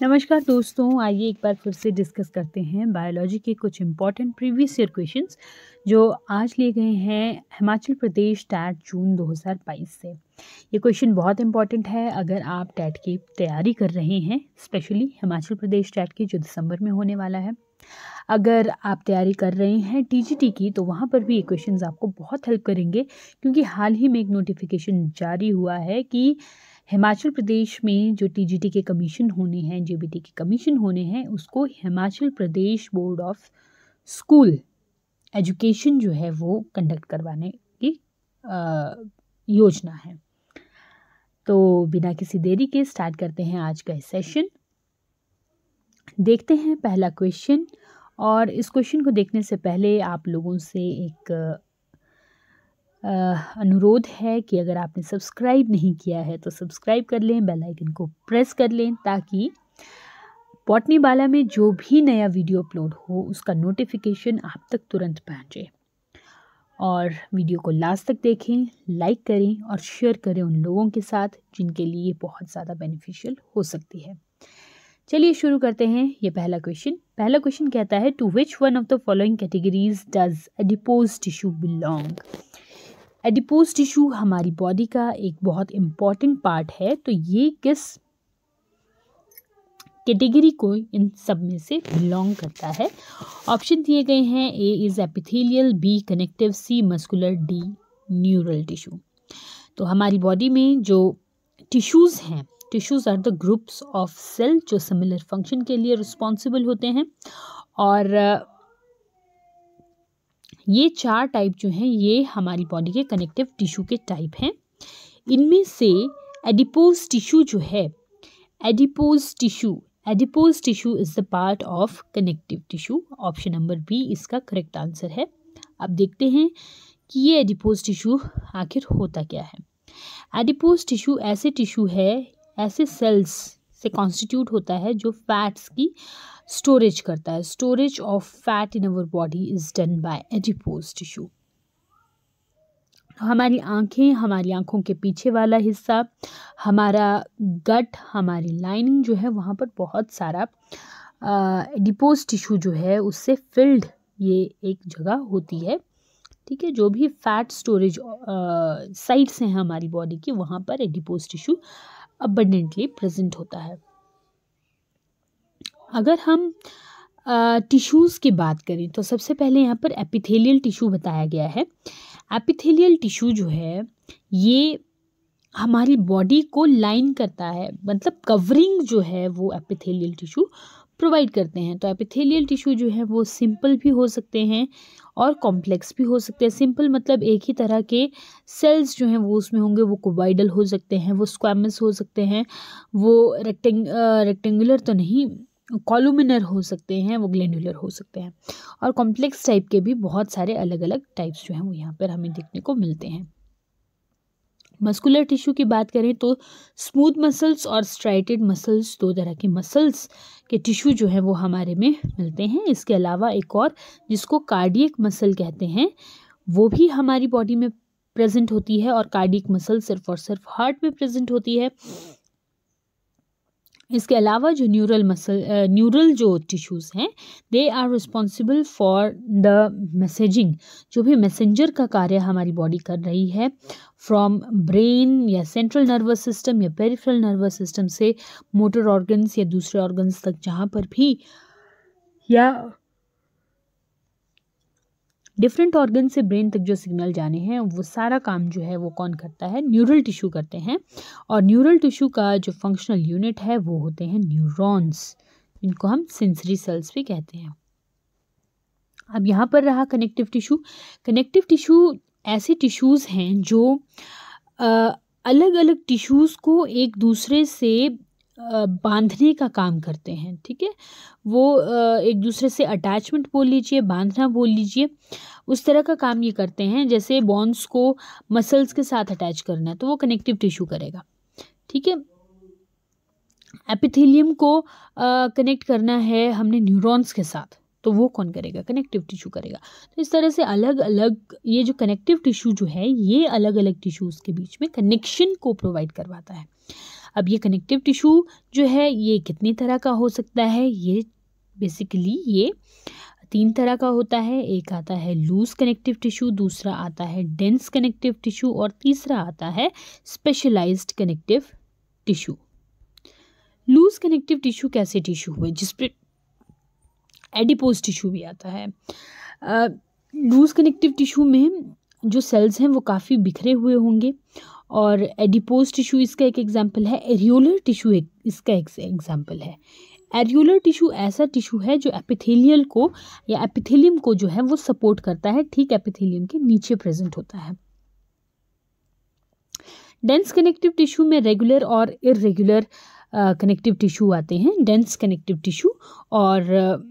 नमस्कार दोस्तों, आइए एक बार फिर से डिस्कस करते हैं बायोलॉजी के कुछ इम्पॉर्टेंट प्रीवियस ईयर क्वेश्चंस जो आज लिए गए हैं हिमाचल प्रदेश टैट जून 2022 से। ये क्वेश्चन बहुत इम्पॉर्टेंट है अगर आप टैट की तैयारी कर रहे हैं, स्पेशली हिमाचल प्रदेश टैट की जो दिसंबर में होने वाला है। अगर आप तैयारी कर रहे हैं टीजीटी की तो वहाँ पर भी ये क्वेश्चंस आपको बहुत हेल्प करेंगे, क्योंकि हाल ही में एक नोटिफिकेशन जारी हुआ है कि हिमाचल प्रदेश में जो टीजीटी के कमीशन होने हैं, जेबीटी के कमीशन होने हैं, उसको Himachal Pradesh board of school education जो है वो कंडक्ट करवाने की योजना है। तो बिना किसी देरी के स्टार्ट करते हैं आज का सेशन। देखते हैं पहला क्वेश्चन, और इस क्वेश्चन को देखने से पहले आप लोगों से एक अनुरोध है कि अगर आपने सब्सक्राइब नहीं किया है तो सब्सक्राइब कर लें, बेल आइकन को प्रेस कर लें ताकि बॉटनी बाला में जो भी नया वीडियो अपलोड हो उसका नोटिफिकेशन आप तक तुरंत पहुंचे। और वीडियो को लास्ट तक देखें, लाइक करें और शेयर करें उन लोगों के साथ जिनके लिए ये बहुत ज़्यादा बेनिफिशियल हो सकती है। चलिए शुरू करते हैं। ये पहला क्वेश्चन कहता है, to which one of the following categories does adipose tissue belong. Adipose tissue हमारी बॉडी का एक बहुत इम्पॉर्टेंट पार्ट है, तो ये किस कैटेगरी को इन सब में से बिलोंग करता है। ऑप्शन दिए गए हैं, A is epithelial, B connective, C muscular, D neural tissue. तो हमारी बॉडी में जो टिश्यूज़ हैं, tissues are the groups of cell जो सिमिलर फंक्शन के लिए रिस्पॉन्सिबल होते हैं। और ये चार टाइप जो हैं ये हमारी बॉडी के कनेक्टिव टिश्यू के टाइप हैं। इनमें से एडिपोज टिश्यू जो है, adipose tissue is the part of connective tissue. Option number B इसका करेक्ट आंसर है। अब देखते हैं कि ये एडिपोज टिश्यू आखिर होता क्या है। एडिपोज टिश्यू ऐसे टिश्यू है, ऐसे सेल्स से कॉन्स्टिट्यूट होता है जो फैट्स की स्टोरेज करता है। Storage of fat in our body is done by adipose tissue. हमारी आंखें, हमारी आंखों के पीछे वाला हिस्सा, हमारा गट, हमारी लाइनिंग जो है वहाँ पर बहुत सारा एडिपोज टिश्यू जो है उससे फिल्ड ये एक जगह होती है। ठीक है, जो भी फैट स्टोरेज साइट्स हैं हमारी बॉडी की, वहाँ पर एडिपोज टिश्यू अबंडेंटली प्रेजेंट होता है। अगर हम टिश्यूज़ की बात करें तो सबसे पहले यहाँ पर एपिथेलियल टिश्यू बताया गया है। एपिथेलियल टिश्यू जो है ये हमारी बॉडी को लाइन करता है, मतलब कवरिंग जो है वो एपिथेलियल टिश्यू प्रोवाइड करते हैं। तो एपिथेलियल टिश्यू जो है वो सिंपल भी हो सकते हैं और कॉम्प्लेक्स भी हो सकते हैं। सिंपल मतलब एक ही तरह के सेल्स जो हैं वो उसमें होंगे, वो कोबाइडल हो सकते हैं, वो स्क्वैमस हो सकते हैं, वो रेक्टेंगुलर तो नहीं, कॉलुमिनर हो सकते हैं, वो ग्लैंडुलर हो सकते हैं। और कॉम्प्लेक्स टाइप के भी बहुत सारे अलग अलग टाइप्स जो हैं वो यहाँ पर हमें देखने को मिलते हैं। मस्कुलर टिश्यू की बात करें तो स्मूथ मसल्स और स्ट्राइटेड मसल्स, दो तरह के मसल्स के टिश्यू जो है वो हमारे में मिलते हैं। इसके अलावा एक और जिसको कार्डियक मसल कहते हैं वो भी हमारी बॉडी में प्रेजेंट होती है, और कार्डियक मसल सिर्फ और सिर्फ हार्ट में प्रेजेंट होती है। इसके अलावा जो न्यूरल जो टिश्यूज़ हैं they are responsible for the messaging, जो भी मैसेंजर का कार्य हमारी बॉडी कर रही है फ्रॉम ब्रेन या सेंट्रल नर्वस सिस्टम या पेरिफेरल नर्वस सिस्टम से मोटर ऑर्गन्स या दूसरे ऑर्गन्स तक, जहाँ पर भी या डिफरेंट ऑर्गन से ब्रेन तक जो सिग्नल जाने हैं वो सारा काम जो है वो कौन करता है, न्यूरल टिश्यू करते हैं। और न्यूरल टिश्यू का जो फंक्शनल यूनिट है वो होते हैं न्यूरॉन्स, इनको हम सेंसरी सेल्स भी कहते हैं। अब यहाँ पर रहा कनेक्टिव टिश्यू। कनेक्टिव टिश्यू ऐसे टिश्यूज़ हैं जो अलग अलग टिश्यूज़ को एक दूसरे से बांधने का काम करते हैं। ठीक है, वो एक दूसरे से अटैचमेंट बोल लीजिए, बांधना बोल लीजिए, उस तरह का काम ये करते हैं। जैसे बॉन्ड्स को मसल्स के साथ अटैच करना है तो वो कनेक्टिव टिश्यू करेगा। ठीक है, एपिथेलियम को कनेक्ट करना है हमने न्यूरॉन्स के साथ तो वो कौन करेगा, कनेक्टिव टिश्यू करेगा। तो इस तरह से अलग अलग ये जो कनेक्टिव टिश्यू जो है ये अलग अलग टिश्यूज़ के बीच में कनेक्शन को प्रोवाइड करवाता है। अब ये कनेक्टिव टिश्यू जो है ये कितनी तरह का हो सकता है, ये बेसिकली ये 3 तरह का होता है। एक आता है लूज कनेक्टिव टिश्यू, दूसरा आता है डेंस कनेक्टिव टिश्यू और तीसरा आता है specialised connective tissue. Loose connective tissue कैसे टिश्यू हुए, जिस पे एडिपोज टिश्यू भी आता है। लूज कनेक्टिव टिश्यू में जो सेल्स हैं वो काफ़ी बिखरे हुए होंगे और एडिपोज टिश्यू इसका एक एग्जाम्पल है। एरियोलर टिश्यू इसका एक एग्जाम्पल है। एरियोलर टिश्यू ऐसा टिश्यू है जो एपिथेलियल को या एपिथेलियम को जो है वो सपोर्ट करता है, ठीक एपिथेलियम के नीचे प्रेजेंट होता है। डेंस कनेक्टिव टिश्यू में रेगुलर और इरेगुलर कनेक्टिव टिश्यू आते हैं। डेंस कनेक्टिव टिश्यू और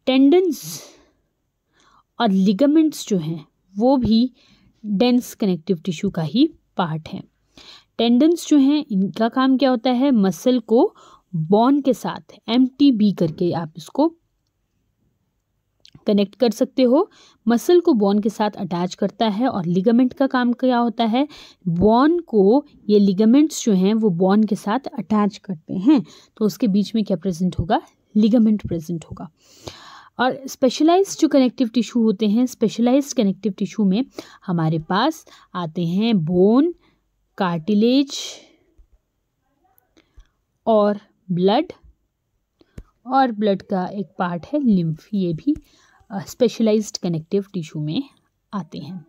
टेंडन्स और लिगामेंट्स जो हैं वो भी डेंस कनेक्टिव टिश्यू का ही पार्ट है। टेंडन्स जो हैं इनका काम क्या होता है, मसल को बॉन के साथ MTB करके आप इसको कनेक्ट कर सकते हो, मसल को बॉन के साथ अटैच करता है। और लिगामेंट का काम क्या होता है, बॉन को ये लिगामेंट्स जो हैं वो बॉन के साथ अटैच करते हैं, तो उसके बीच में क्या प्रेजेंट होगा, लिगामेंट प्रेजेंट होगा। और स्पेशलाइज्ड जो कनेक्टिव टिश्यू होते हैं, स्पेशलाइज्ड कनेक्टिव टिश्यू में हमारे पास आते हैं बोन, कार्टिलेज और ब्लड, और ब्लड का एक पार्ट है लिम्फ, ये भी स्पेशलाइज्ड कनेक्टिव टिश्यू में आते हैं।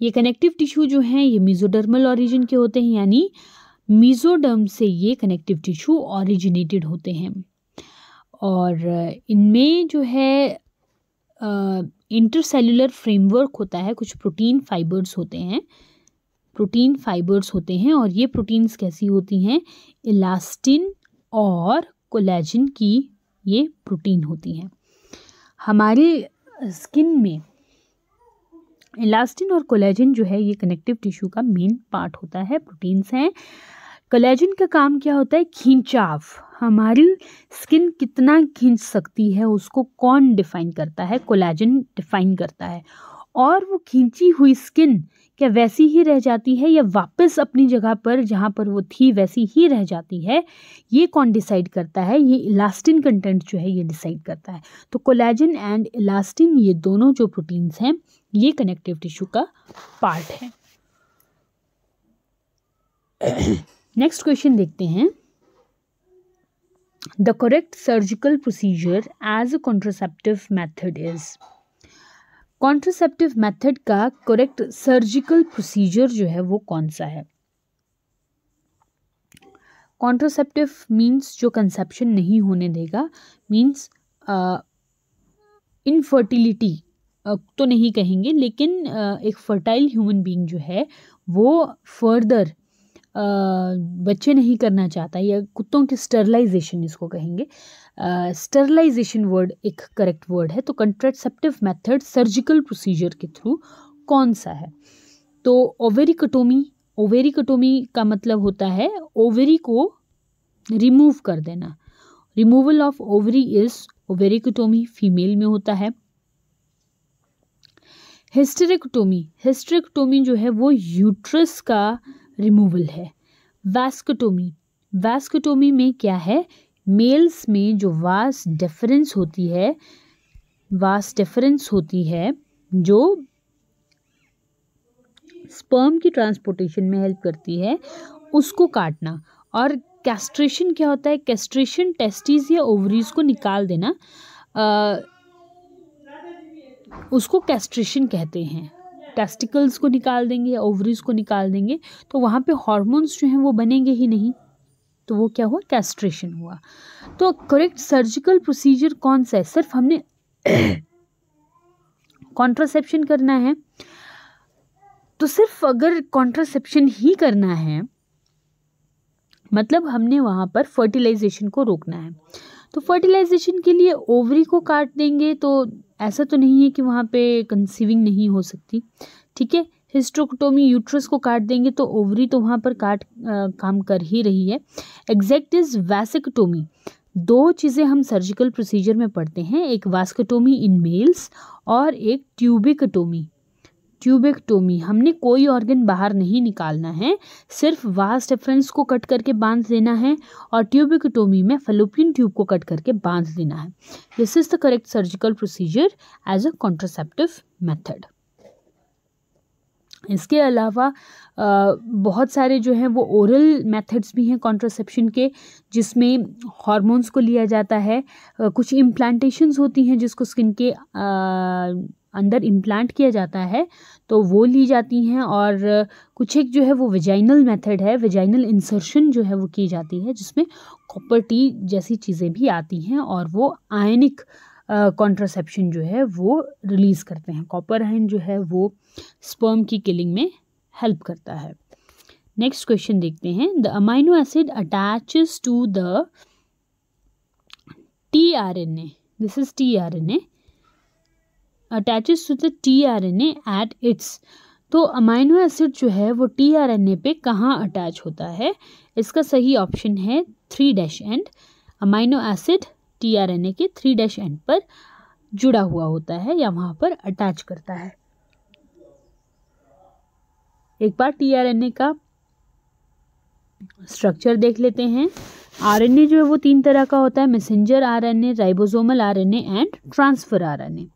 ये कनेक्टिव टिश्यू जो हैं ये मेसोडर्मल ओरिजिन के होते हैं, यानी मेसोडर्म से ये कनेक्टिव टिश्यू ओरिजिनेटेड होते हैं। और इनमें जो है इंटरसेल्युलर फ्रेमवर्क होता है, कुछ प्रोटीन फाइबर्स होते हैं, प्रोटीन फाइबर्स होते हैं। और ये प्रोटीन्स कैसी होती हैं, इलास्टिन और कोलेजन की ये प्रोटीन होती हैं। हमारे स्किन में इलास्टिन और कोलेजन जो है ये कनेक्टिव टिश्यू का मेन पार्ट होता है, प्रोटीन्स हैं। कोलेजन का काम क्या होता है, खींचाव। हमारी स्किन कितना खींच सकती है उसको कौन डिफाइन करता है, कोलेजन डिफाइन करता है। और वो खींची हुई स्किन क्या वैसी ही रह जाती है या वापस अपनी जगह पर जहाँ पर वो थी वैसी ही रह जाती है, ये कौन डिसाइड करता है, ये इलास्टिन कंटेंट जो है ये डिसाइड करता है। तो कोलेजन एंड इलास्टिन ये दोनों जो प्रोटीन्स हैं ये कनेक्टिव टिश्यू का पार्ट है। नेक्स्ट क्वेश्चन देखते हैं। The correct surgical procedure as a contraceptive method is. Contraceptive method का करेक्ट सर्जिकल प्रोसीजर जो है वो कौन सा है। कॉन्ट्रासेप्टिव मीन्स जो कंसेप्शन नहीं होने देगा, मीन्स इनफर्टिलिटी तो नहीं कहेंगे, लेकिन एक फर्टाइल ह्यूमन बीइंग जो है वो फर्दर बच्चे नहीं करना चाहता, या कुत्तों की स्टरलाइजेशन इसको कहेंगे। स्टरलाइजेशन वर्ड एक करेक्ट वर्ड है। तो कॉन्ट्रासेप्टिव मेथड सर्जिकल प्रोसीजर के थ्रू कौन सा है, तो ओवेरिकटोमी। ओवेरिकटोमी का मतलब होता है ओवरी को रिमूव कर देना। Removal of ovary is ovariectomy, female में होता है। हिस्टेरेक्टोमी, हिस्टेरेक्टोमी जो है वो यूट्रस का रिमूवल है। वैस्कुटोमी, वैस्कुटोमी में क्या है, मेल्स में जो वास डिफरेंस होती है, वास डिफरेंस होती है जो स्पर्म की ट्रांसपोर्टेशन में हेल्प करती है, उसको काटना। और कैस्ट्रेशन क्या होता है, कैस्ट्रेशन टेस्टिस या ओवरीज को निकाल देना, उसको कैस्ट्रेशन कहते हैं। टेस्टिकल्स को निकाल देंगे या ओवरीज को निकाल देंगे तो वहाँ पे हार्मोन्स जो हैं वो बनेंगे ही नहीं, तो वो क्या हुआ, कैस्ट्रेशन हुआ। तो करेक्ट सर्जिकल प्रोसीजर कौन सा है, सिर्फ हमने कॉन्ट्रासेप्शन करना है, तो सिर्फ अगर कॉन्ट्रासेप्शन ही करना है मतलब हमने वहाँ पर फर्टिलाइजेशन को रोकना है, तो फर्टिलाइजेशन के लिए ओवरी को काट देंगे तो ऐसा तो नहीं है कि वहाँ पे कंसीविंग नहीं हो सकती, ठीक है। हिस्टेरेक्टोमी, यूट्रस को काट देंगे तो ओवरी तो वहाँ पर काम कर ही रही है। Exact is vasectomy. दो चीज़ें हम सर्जिकल प्रोसीजर में पढ़ते हैं, एक वास्कुटोमी इन मेल्स और एक ट्यूबिकटोमी। ट्यूबेक्टोमी, हमने कोई ऑर्गन बाहर नहीं निकालना है, सिर्फ वास डिफरेंस को कट करके बांध देना है, और ट्यूबेक्टोमी में फैलोपियन ट्यूब को कट करके बांध देना है। This is the correct surgical procedure as a contraceptive method. इसके अलावा बहुत सारे जो हैं वो ओरल मेथड्स भी हैं कॉन्ट्रासेप्शन के, जिसमें हार्मोन्स को लिया जाता है, कुछ इम्प्लांटेशंस होती हैं जिसको स्किन के अंदर इम्प्लांट किया जाता है तो वो ली जाती हैं, और कुछ एक जो है वो वेजाइनल मेथड है, वेजाइनल इंसर्शन जो है वो की जाती है, जिसमें कॉपर टी जैसी चीज़ें भी आती हैं और वो आयनिक कॉन्ट्रासेप्शन जो है वो रिलीज़ करते हैं। कॉपर आयन जो है वो स्पर्म की किलिंग में हेल्प करता है। नेक्स्ट क्वेश्चन देखते हैं। The amino acid attaches to the tRNA, this is tRNA, attaches to the tRNA at its. तो अमाइनो एसिड जो है वो tRNA पे कहाँ अटैच होता है? इसका सही ऑप्शन है 3' एंड। अमाइनो एसिड tRNA के 3' एंड पर जुड़ा हुआ होता है या वहाँ पर अटैच करता है। एक बार tRNA का स्ट्रक्चर देख लेते हैं। RNA जो है वो 3 तरह का होता है, messenger RNA, ribosomal RNA and transfer RNA।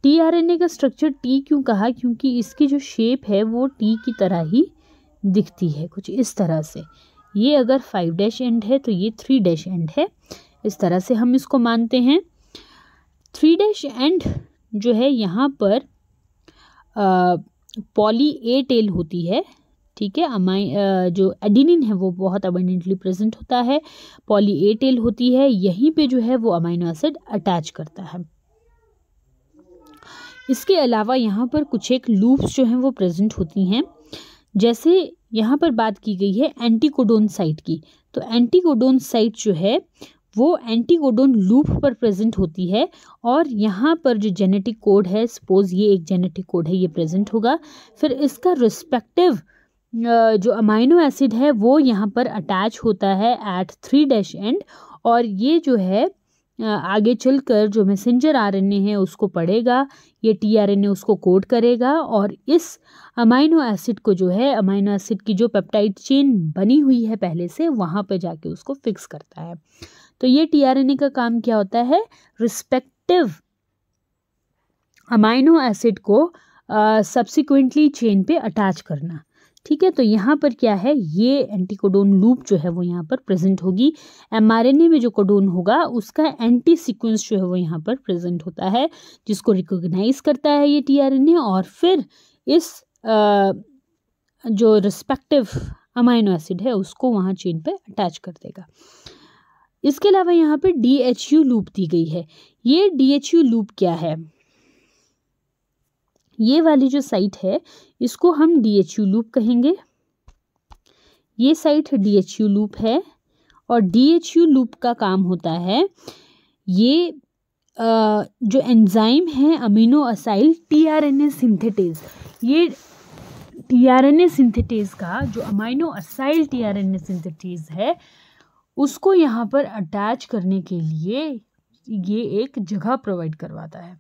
tRNA का स्ट्रक्चर T क्यों कहा? क्योंकि इसकी जो शेप है वो T की तरह ही दिखती है, कुछ इस तरह से। ये अगर 5' एंड है तो ये 3' एंड है, इस तरह से हम इसको मानते हैं। 3' एंड जो है यहाँ पर पॉली ए टेल होती है, ठीक है। जो एडिनिन है वो बहुत अबंडेंटली प्रेजेंट होता है, पॉली ए टेल होती है, यहीं पे जो है वो अमाइनो एसिड अटैच करता है। इसके अलावा यहाँ पर कुछ एक लूप्स जो हैं वो प्रेजेंट होती हैं, जैसे यहाँ पर बात की गई है एंटीकोडोन साइट की। तो एंटीकोडोन साइट जो है वो एंटीकोडोन लूप पर प्रेजेंट होती है, और यहाँ पर जो जेनेटिक कोड है, सपोज ये एक जेनेटिक कोड है, ये प्रेजेंट होगा। फिर इसका रिस्पेक्टिव जो अमाइनो एसिड है वो यहाँ पर अटैच होता है एट 3' एंड, और ये जो है आगे चलकर जो मैसेंजर RNA है उसको पढ़ेगा, ये tRNA उसको कोड करेगा, और इस अमाइनो एसिड को जो है, अमाइनो एसिड की जो पेप्टाइड चेन बनी हुई है पहले से, वहाँ पे जाके उसको फिक्स करता है। तो ये tRNA का काम क्या होता है? रिस्पेक्टिव अमाइनो एसिड को सब्सिक्वेंटली चेन पे अटैच करना, ठीक है। तो यहाँ पर क्या है, ये एंटीकोडोन लूप जो है वो यहाँ पर प्रेजेंट होगी। mRNA में जो कोडोन होगा उसका एंटी सीक्वेंस जो है वो यहाँ पर प्रेजेंट होता है, जिसको रिकॉग्नाइज करता है ये tRNA, और फिर इस जो रिस्पेक्टिव अमाइनो एसिड है उसको वहाँ चेन पे अटैच कर देगा। इसके अलावा यहाँ पे DHU लूप दी गई है। ये DHU लूप क्या है? ये वाली जो साइट है इसको हम DHU लूप कहेंगे। ये साइट DHU लूप है, और DHU लूप का काम होता है, ये जो एंजाइम है अमीनो असाइल tRNA सिंथेटेज, ये tRNA सिंथेटेज का जो अमीनो असाइल tRNA सिंथेटेज है उसको यहाँ पर अटैच करने के लिए ये एक जगह प्रोवाइड करवाता है।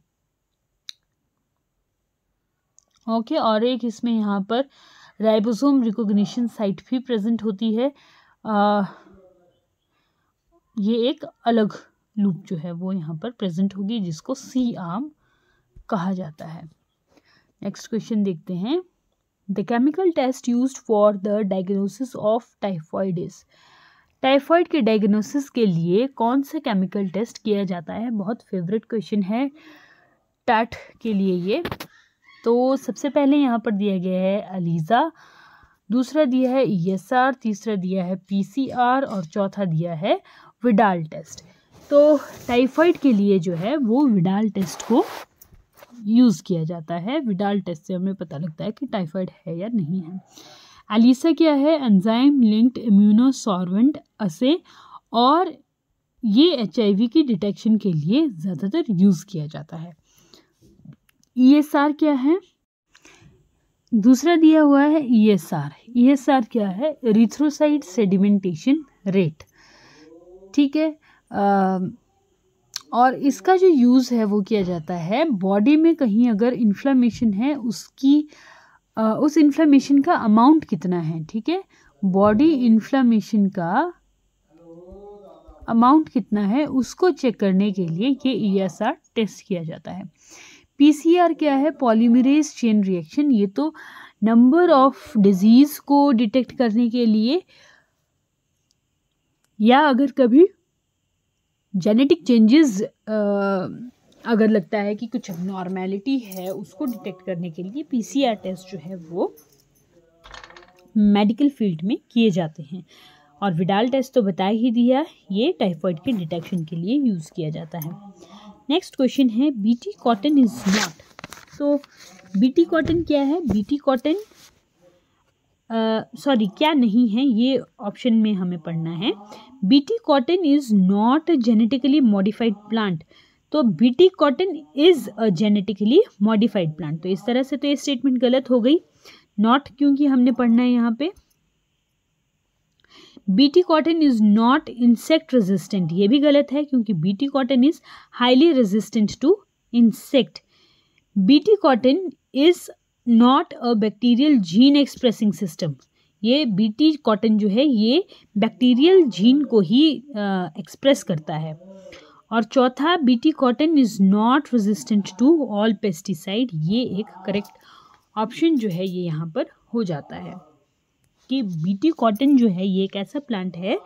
ओके, और एक इसमें यहाँ पर राइबोसोम रिकॉग्निशन साइट भी प्रेजेंट होती है। ये एक अलग लूप जो है वो यहाँ पर प्रेजेंट होगी, जिसको C आर्म कहा जाता है। नेक्स्ट क्वेश्चन देखते हैं। The chemical test used for the diagnosis of typhoid is. Typhoid के डायग्नोसिस के लिए कौन सा केमिकल टेस्ट किया जाता है? बहुत फेवरेट क्वेश्चन है टैट के लिए ये। तो सबसे पहले यहाँ पर दिया गया है अलीजा, दूसरा दिया है ESR, तीसरा दिया है PCR, और चौथा दिया है विडाल टेस्ट। तो टाइफॉइड के लिए जो है वो विडाल टेस्ट को यूज़ किया जाता है। विडाल टेस्ट से हमें पता लगता है कि टाइफॉइड है या नहीं है। एलिसा क्या है? एंजाइम लिंक्ड इम्यूनोसॉर्वेंट असे, और ये HIV की डिटेक्शन के लिए ज़्यादातर यूज़ किया जाता है। ESR क्या है? दूसरा दिया हुआ है ESR। ESR क्या है? एरिथ्रोसाइट सेडिमेंटेशन रेट, ठीक है। और इसका जो यूज़ है वो किया जाता है बॉडी में कहीं अगर इन्फ्लेमेशन है उस इन्फ्लेमेशन का अमाउंट कितना है, ठीक है, बॉडी इन्फ्लेमेशन का अमाउंट कितना है उसको चेक करने के लिए ये ESR टेस्ट किया जाता है। PCR क्या है, पॉलीमरेज चेन रिएक्शन, ये तो नंबर ऑफ डिजीज को डिटेक्ट करने के लिए या अगर कभी जेनेटिक चेंजेस अगर लगता है कि कुछ नॉर्मेलिटी है उसको डिटेक्ट करने के लिए PCR टेस्ट जो है वो मेडिकल फील्ड में किए जाते हैं। और विडाल टेस्ट तो बता ही दिया, ये टाइफाइड के डिटेक्शन के लिए यूज़ किया जाता है। नेक्स्ट क्वेश्चन है BT कॉटन इज नॉट। तो BT कॉटन क्या है, BT कॉटन क्या नहीं है, ये ऑप्शन में हमें पढ़ना है। BT cotton is not genetically modified plant. तो BT cotton is a genetically modified plant, तो इस तरह से तो ये स्टेटमेंट गलत हो गई, नॉट क्योंकि हमने पढ़ना है यहाँ पे। BT cotton is not insect resistant, ये भी गलत है क्योंकि BT cotton is highly resistant to insect. BT cotton is not a bacterial gene expressing system, ये BT कॉटन जो है ये बैक्टीरियल जीन को ही एक्सप्रेस करता है। और चौथा, BT cotton is not resistant to all pesticide, ये एक करेक्ट ऑप्शन जो है ये यहाँ पर हो जाता है कि BT कॉटन जो है ये एक ऐसा प्लांट है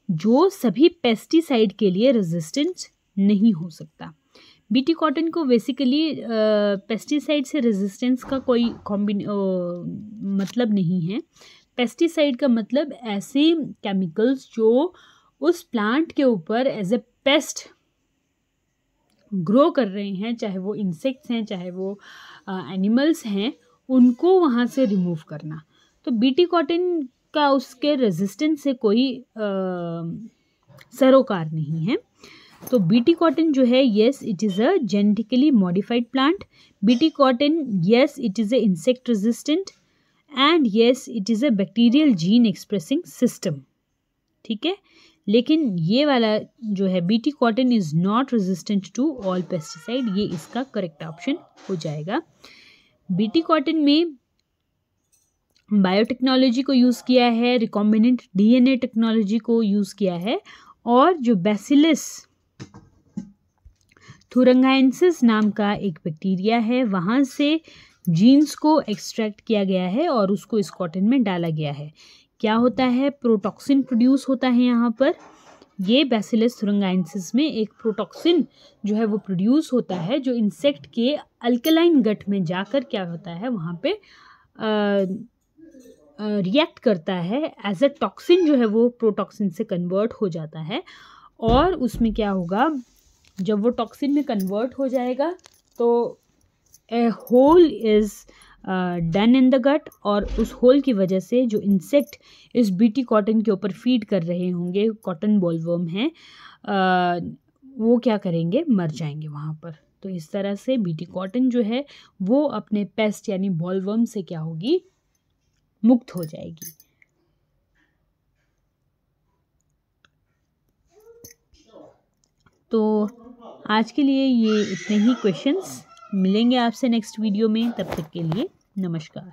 जो सभी पेस्टिसाइड के लिए रेजिस्टेंट नहीं हो सकता। BT कॉटन को बेसिकली पेस्टिसाइड से रेजिस्टेंस का कोई मतलब नहीं है। पेस्टिसाइड का मतलब ऐसे केमिकल्स जो उस प्लांट के ऊपर एज ए पेस्ट ग्रो कर रहे हैं, चाहे वो इंसेक्ट्स हैं चाहे वो एनिमल्स हैं, उनको वहाँ से रिमूव करना। तो BT कॉटन का उसके रेजिस्टेंस से कोई सरोकार नहीं है। तो BT कॉटन जो है yes it is a genetically modified plant, BT cotton yes it is a insect resistant and yes it is a bacterial gene expressing system, ठीक है। लेकिन ये वाला जो है BT cotton is not resistant to all pesticide, ये इसका correct option हो जाएगा। BT कॉटन में बायोटेक्नोलॉजी को यूज़ किया है, रिकॉम्बिनेंट DNA टेक्नोलॉजी को यूज़ किया है, और जो बैसिलस थुरिंगाइनेसिस नाम का एक बैक्टीरिया है वहाँ से जीन्स को एक्सट्रैक्ट किया गया है और उसको इस कॉटन में डाला गया है। क्या होता है, प्रोटॉक्सिन प्रोड्यूस होता है यहाँ पर। ये बैसिलस थुरिंगाइनेसिस में एक प्रोटॉक्सिन जो है वो प्रोड्यूस होता है जो इंसेक्ट के अल्कलाइन गट में जाकर क्या होता है वहाँ पे रिएक्ट करता है, एज अ टॉक्सिन जो है वो प्रोटॉक्सिन से कन्वर्ट हो जाता है। और उसमें क्या होगा, जब वो टॉक्सिन में कन्वर्ट हो जाएगा तो a hole is done in the gut, और उस होल की वजह से जो इंसेक्ट इस BT कॉटन के ऊपर फीड कर रहे होंगे, कॉटन बॉलवर्म हैं, वो क्या करेंगे, मर जाएंगे वहाँ पर। तो इस तरह से BT कॉटन जो है वो अपने पेस्ट यानी बॉलवर्म से क्या होगी, मुक्त हो जाएगी। तो आज के लिए ये इतने ही क्वेश्चंस, मिलेंगे आपसे नेक्स्ट वीडियो में, तब तक के लिए नमस्कार।